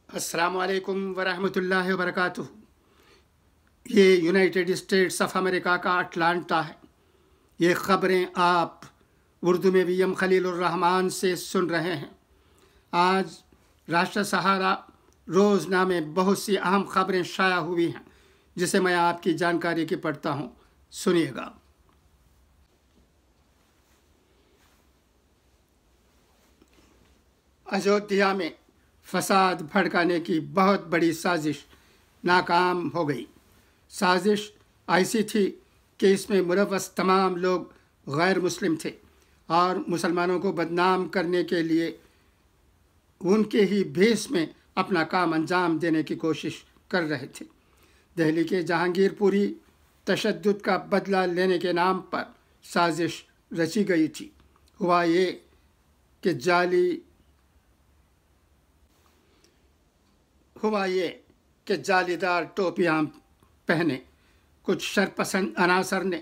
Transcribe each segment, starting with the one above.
السلام علیکم ورحمۃ اللہ وبرکاتہ۔ یہ یونائٹڈ اسٹیٹس آف امریکہ کا اٹلانٹا ہے۔ یہ خبریں آپ اردو میں وی ایم خلیل الرحمان سے سن رہے ہیں۔ آج راشٹر سہارا روزنامہ میں بہت سی اہم خبریں شائع ہوئی ہیں، جسے میں آپ کی جانکاری کی پڑھتا ہوں، سنیے گا۔ اجودھیا میں فساد بھڑکانے کی بہت بڑی سازش ناکام ہو گئی۔ سازش ایسی تھی کہ اس میں ملوث تمام لوگ غیر مسلم تھے اور مسلمانوں کو بدنام کرنے کے لیے ان کے ہی بھیس میں اپنا کام انجام دینے کی کوشش کر رہے تھے۔ دہلی کے جہانگیر پوری تشدد کا بدلہ لینے کے نام پر سازش رچی گئی تھی۔ ہوا یہ کہ جالی دار ٹوپیاں پہنے کچھ شرپسند عناصر نے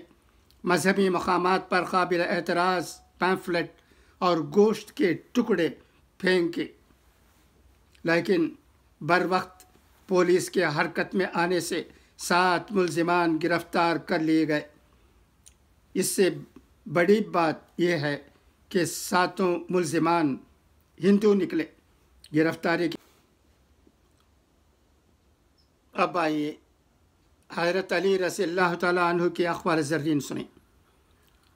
مذہبی مقامات پر قابل اعتراض پیمفلٹ اور گوشت کے ٹکڑے پھینکے، لیکن بروقت پولیس کے حرکت میں آنے سے 7 ملزمان گرفتار کر لیے گئے۔ اس سے بڑی بات یہ ہے کہ 7 ملزمان ہندو نکلے۔ گرفتاری کی اب آئیے حضرت علی رضی اللہ تعالیٰ عنہ کی اقوال زرین سنیں۔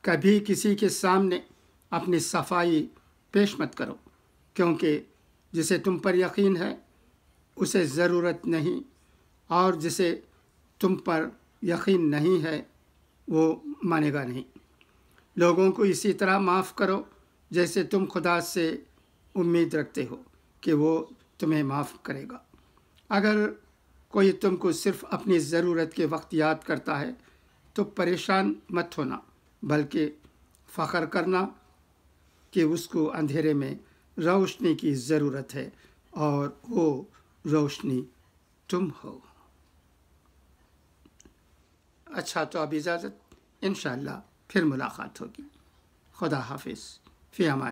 کبھی کسی کے سامنے اپنی صفائی پیش مت کرو، کیونکہ جسے تم پر یقین ہے اسے ضرورت نہیں، اور جسے تم پر یقین نہیں ہے وہ مانے گا نہیں۔ لوگوں کو اسی طرح معاف کرو جیسے تم خدا سے امید رکھتے ہو کہ وہ تمہیں معاف کرے گا۔ اگر کوئی تم کو صرف اپنی ضرورت کے وقت یاد کرتا ہے تو پریشان مت ہونا، بلکہ فخر کرنا کہ اس کو اندھیرے میں روشنی کی ضرورت ہے اور وہ روشنی تم ہو۔ اچھا، تو اب اجازت، انشاءاللہ پھر ملاقات ہوگی۔ خدا حافظ، فی امان۔